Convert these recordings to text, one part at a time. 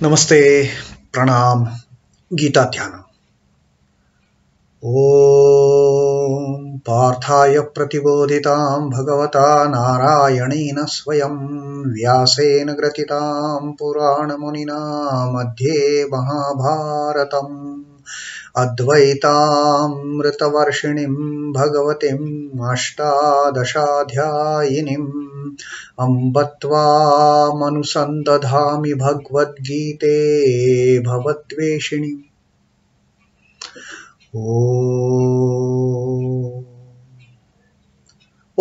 नमस्ते, प्रणाम, गीता ध्यानम्। ॐ पार्थाय प्रतिबोधितां भगवता नारायणेन स्वयं व्यासेन ग्रथितां पुराणमुनिना मध्ये महाभारतम् अद्वैतामृतवर्षिणीं भगवतीम् अष्टादशाध्यायिनीम् अम्ब त्वामनुसन्दधामि भगवद्गीते भवद्वेषिणीम्।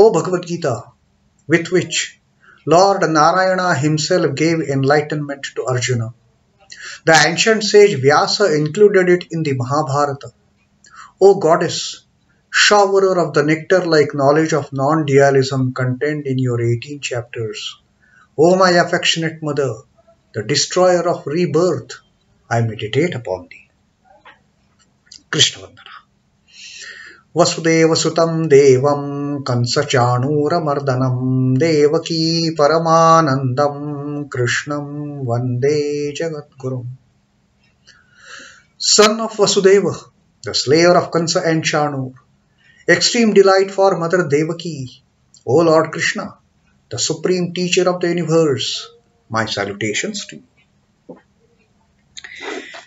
O Bhagavad Gita, with which Lord Narayana himself gave enlightenment to Arjuna, the ancient sage Vyasa included it in the Mahabharata. O Goddess, showerer of the nectar-like knowledge of non-dualism contained in your 18 chapters, O my affectionate mother, the destroyer of rebirth, I meditate upon thee. Krishna Vandana. Vasudevasutam Devam Kansachanuramardanam Devaki Paramanandam Krishnam Vande Jagadgurum. Son of Vasudeva, the slayer of Kansa and Chanur, extreme delight for Mother Devaki, O Lord Krishna, the supreme teacher of the universe, my salutations to you.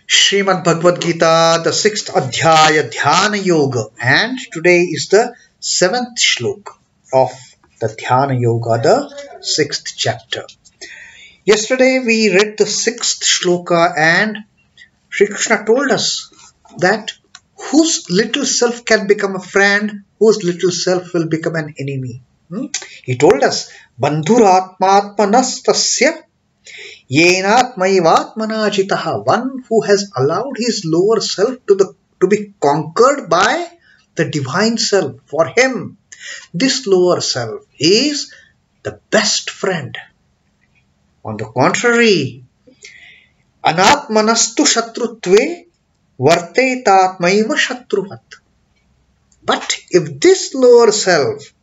Srimad Bhagavad Gita, the 6th Adhyaya Dhyana Yoga, and today is the 7th shloka of the Dhyana Yoga, the 6th chapter. Yesterday we read the 6th shloka and Sri Krishna told us that whose little self can become a friend, whose little self will become an enemy. He told us, Bandhuratmatmanastasya Yenatmaivatmanajitaha, one who has allowed his lower self to be conquered by the divine self. For him, this lower self is the best friend. On the contrary, Anatmanastu shatrutve vartetatmaiva shatruvat. But if this lower self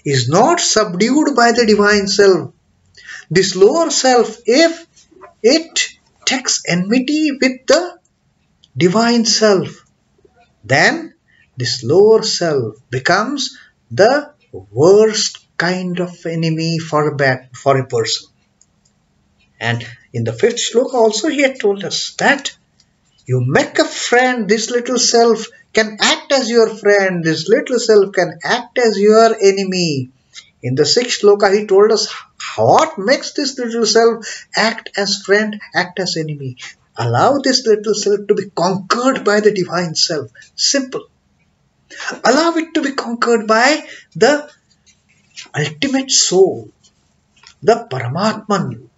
is not subdued by the divine self, this lower self, if it takes enmity with the divine self, then this lower self becomes the worst kind of enemy for a person. And in the 5th shloka also he had told us that you make a friend, this little self can act as your friend, this little self can act as your enemy. In the 6th shloka he told us what makes this little self act as friend, act as enemy. Allow this little self to be conquered by the divine self. Simple. Allow it to be conquered by the ultimate soul, the Paramatman.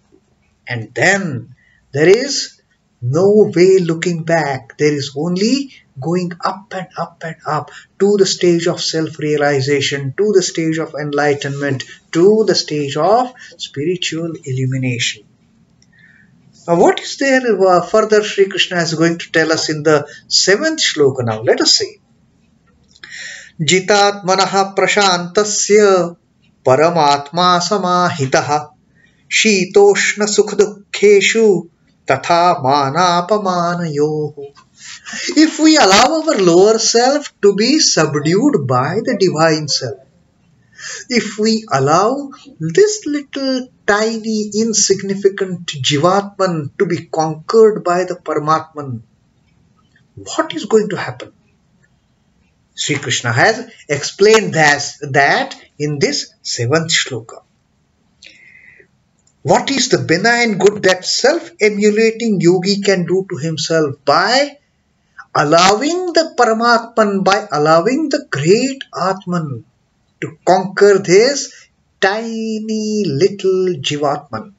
And then there is no way looking back. There is only going up and up and up to the stage of self-realization, to the stage of enlightenment, to the stage of spiritual illumination. Now what is there further Sri Krishna is going to tell us in the 7th shloka now? Let us see. Jitatmanaha prashantasya paramatma samahitaha shitoshna sukhadukkeshu tatha manapamanayoho. If we allow our lower self to be subdued by the divine self, if we allow this little tiny insignificant Jivatman to be conquered by the Paramatman, what is going to happen? Sri Krishna has explained that in this 7th shloka. What is the benign good that self-emulating yogi can do to himself by allowing the Paramatman, by allowing the great Atman to conquer this tiny little Jivatman?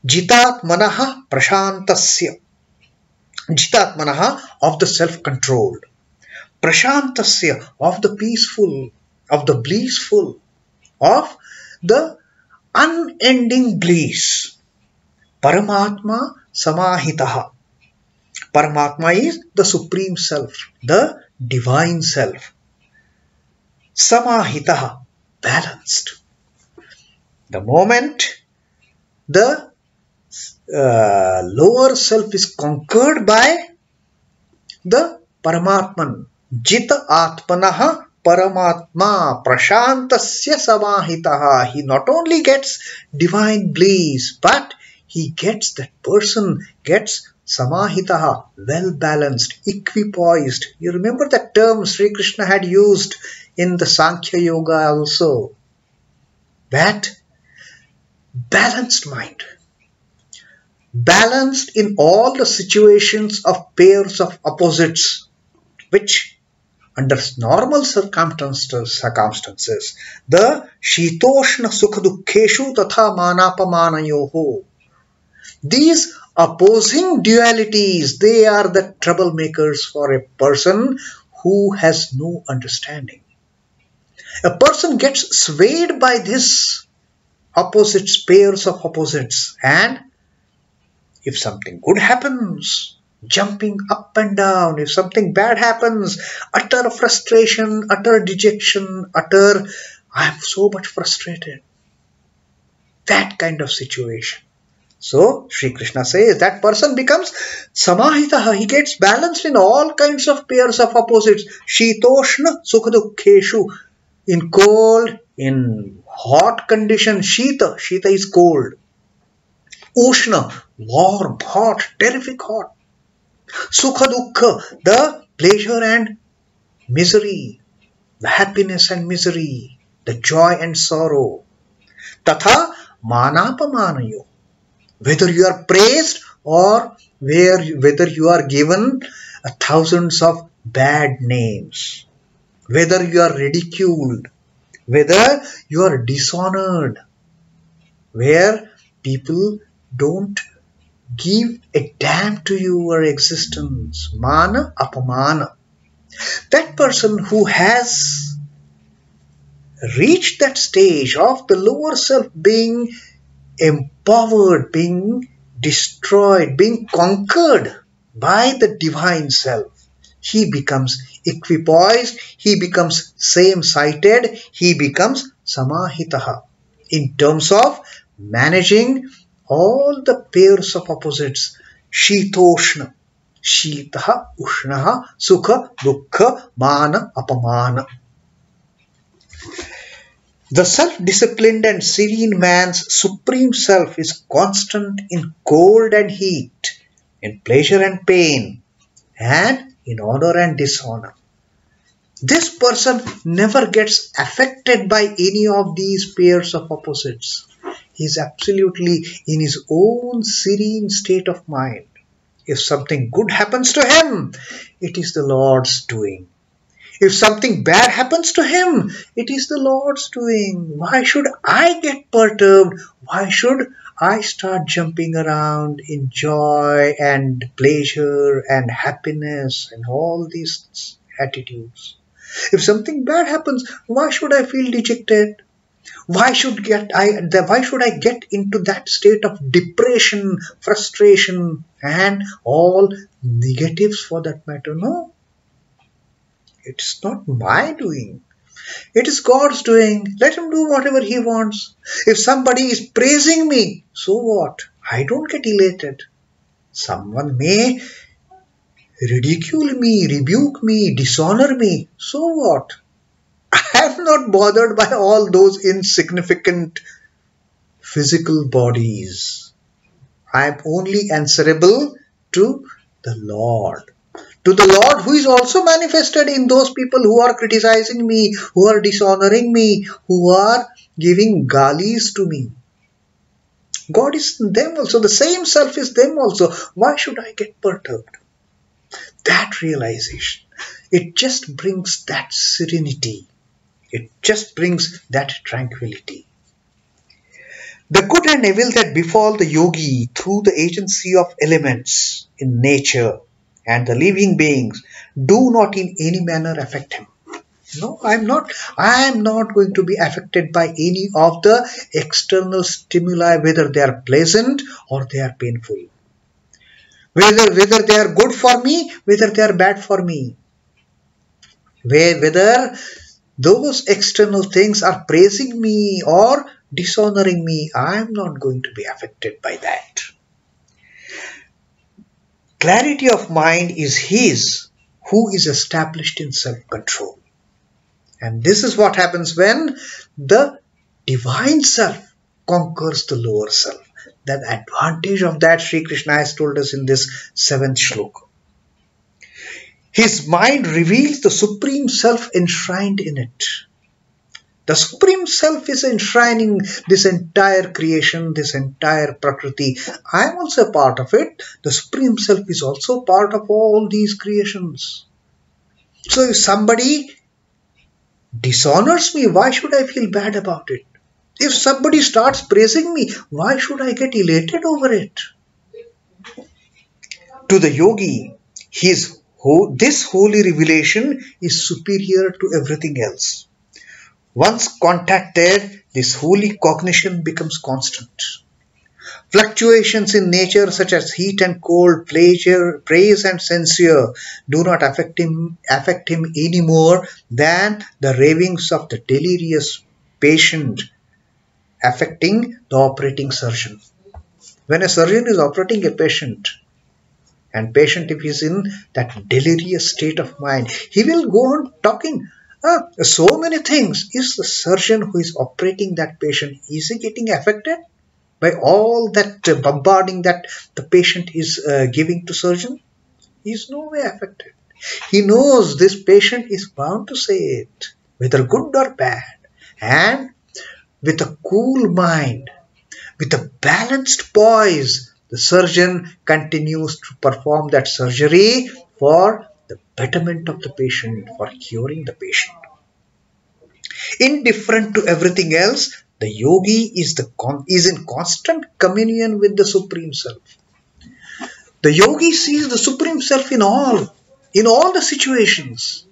Jitatmanaha prashantasya. Jitatmanaha of the self-controlled. Prashantasya of the peaceful, of the blissful, of the unending bliss. Paramatma samahitaha. Paramatma is the supreme self, the divine self. Samahitaha, balanced. The moment the lower self is conquered by the Paramatman. Jita Atmanaha Paramatma Prashantasya Samahitaha. He not only gets divine bliss, but he gets, that person gets Samahitaha, well balanced, equipoised. You remember that term Sri Krishna had used in the Sankhya Yoga also. That balanced mind. Balanced in all the situations of pairs of opposites, which under normal circumstances, the Shitoshna Sukha Dukkheshu Tatha Manapamanayoho. These opposing dualities, they are the troublemakers for a person who has no understanding. A person gets swayed by this opposites, pairs of opposites, and if something good happens, jumping up and down. If something bad happens, utter frustration, utter dejection, I am so much frustrated. That kind of situation. So, Sri Krishna says that person becomes samahitaha. He gets balanced in all kinds of pairs of opposites. Shitoshna sukhadukkeshu. In cold, in hot condition, shita. Shita is cold. Ushna, warm, hot, terrific hot. Sukha dukkha, the pleasure and misery, the happiness and misery, the joy and sorrow. Tatha manapamanayo. Whether you are praised or whether you are given thousands of bad names, whether you are ridiculed, whether you are dishonored, where people don't give a damn to your existence. Mana apamana. That person who has reached that stage of the lower self being empowered, being destroyed, being conquered by the divine self, he becomes equipoised, he becomes same-sighted, he becomes samahitaha in terms of managing all the pairs of opposites. Shitoshna, Shitaha, Ushnaha, Sukha, Dukkha, Mana, Apamana. The self-disciplined and serene man's supreme self is constant in cold and heat, in pleasure and pain, and in honor and dishonor. This person never gets affected by any of these pairs of opposites. He is absolutely in his own serene state of mind. If something good happens to him, it is the Lord's doing. If something bad happens to him, it is the Lord's doing. Why should I get perturbed? Why should I start jumping around in joy and pleasure and happiness and all these attitudes? If something bad happens, why should I feel dejected? Why should I get into that state of depression, frustration, and all negatives for that matter? No. It's not my doing. It is God's doing. Let him do whatever he wants. If somebody is praising me, so what? I don't get elated. Someone may ridicule me, rebuke me, dishonor me. So what? I am not bothered by all those insignificant physical bodies. I am only answerable to the Lord. To the Lord who is also manifested in those people who are criticizing me, who are dishonoring me, who are giving galis to me. God is in them also. The same self is them also. Why should I get perturbed? That realization, it just brings that serenity. It just brings that tranquility. The good and evil that befall the yogi through the agency of elements in nature and the living beings do not in any manner affect him. No, I am not going to be affected by any of the external stimuli, whether they are pleasant or they are painful. Whether they are good for me, whether they are bad for me. Whether those external things are praising me or dishonoring me, I am not going to be affected by that. clarity of mind is his who is established in self-control. And this is what happens when the divine self conquers the lower self. That advantage of that Sri Krishna has told us in this 7th shloka. His mind reveals the Supreme Self enshrined in it. The Supreme Self is enshrining this entire creation, this entire Prakriti. I am also a part of it. The Supreme Self is also part of all these creations. So if somebody dishonors me, why should I feel bad about it? If somebody starts praising me, why should I get elated over it? To the yogi, this holy revelation is superior to everything else. Once contacted, this holy cognition becomes constant. Fluctuations in nature such as heat and cold, pleasure, praise and censure do not affect him any more than the ravings of the delirious patient affecting the operating surgeon. When a surgeon is operating a patient, and patient if he is in that delirious state of mind, he will go on talking so many things. Is the surgeon who is operating that patient, is he getting affected by all that bombarding that the patient is giving to surgeon? He is no way affected. He knows this patient is bound to say it, whether good or bad, and with a cool mind, with a balanced poise, the surgeon continues to perform that surgery for the betterment of the patient, for curing the patient. Indifferent to everything else, the yogi is in constant communion with the Supreme Self. The yogi sees the Supreme Self in all the situations.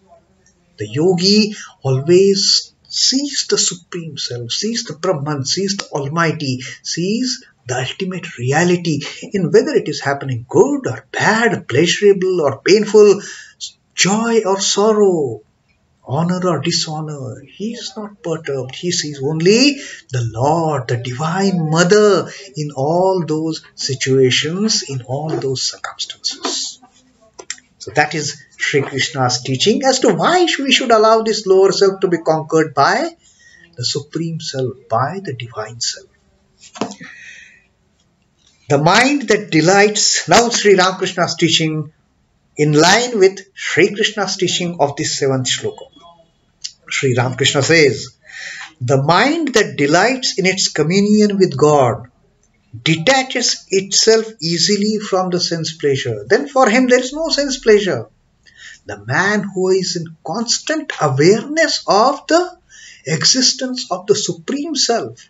The yogi always sees the Supreme Self, sees the Brahman, sees the Almighty, sees the ultimate reality in whether it is happening good or bad, pleasurable or painful, joy or sorrow, honor or dishonor. He is not perturbed. He sees only the Lord, the Divine Mother in all those situations, in all those circumstances. So that is Sri Krishna's teaching as to why we should allow this lower self to be conquered by the Supreme Self, by the Divine Self. The mind that delights, now Sri Ramakrishna's teaching in line with Sri Krishna's teaching of this 7th shloka. Sri Ramakrishna says, the mind that delights in its communion with God detaches itself easily from the sense pleasure. Then for him there is no sense pleasure. The man who is in constant awareness of the existence of the Supreme Self,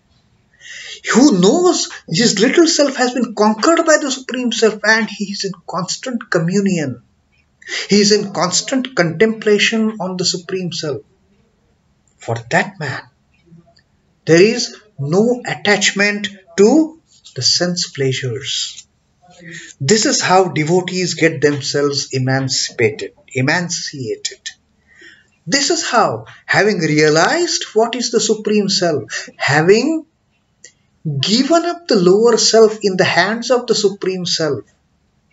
who knows his little self has been conquered by the Supreme Self, and he is in constant communion. He is in constant contemplation on the Supreme Self. For that man, there is no attachment to the sense pleasures. This is how devotees get themselves emancipated. This is how, having realized what is the Supreme Self, having given up the lower self in the hands of the Supreme Self,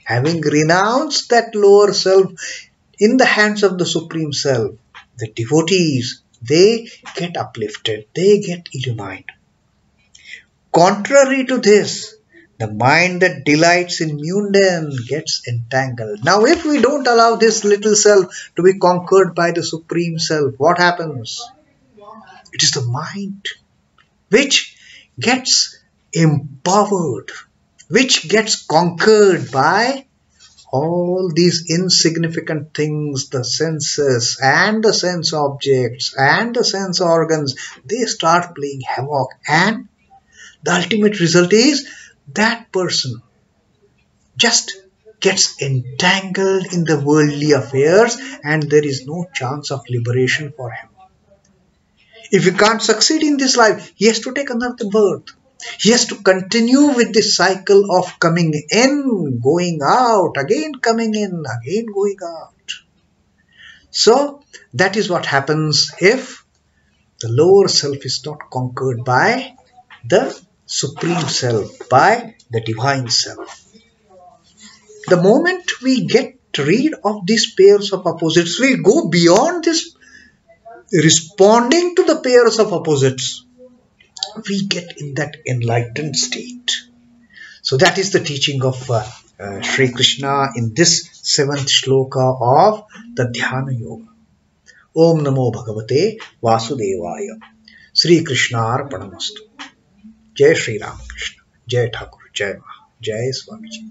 having renounced that lower self in the hands of the Supreme Self, the devotees, they get uplifted, they get illumined. Contrary to this, the mind that delights in mundane gets entangled. Now, if we don't allow this little self to be conquered by the Supreme Self, what happens? It is the mind which gets empowered, which gets conquered by all these insignificant things, the senses and the sense objects and the sense organs. They start playing havoc, and the ultimate result is that person just gets entangled in the worldly affairs, and there is no chance of liberation for him. If he can't succeed in this life, he has to take another birth. He has to continue with this cycle of coming in, going out, again coming in, again going out. So that is what happens if the lower self is not conquered by the Supreme Self, by the Divine Self. The moment we get rid of these pairs of opposites, we go beyond this responding to the pairs of opposites. We get in that enlightened state. So that is the teaching of Sri Krishna in this 7th shloka of the Dhyana Yoga. Om Namo Bhagavate Vasudevaya. Sri Krishna Arpanamastu. Jai Sri Ram Krishna. Jai Thakur. Jai Maha. Jai Swamiji.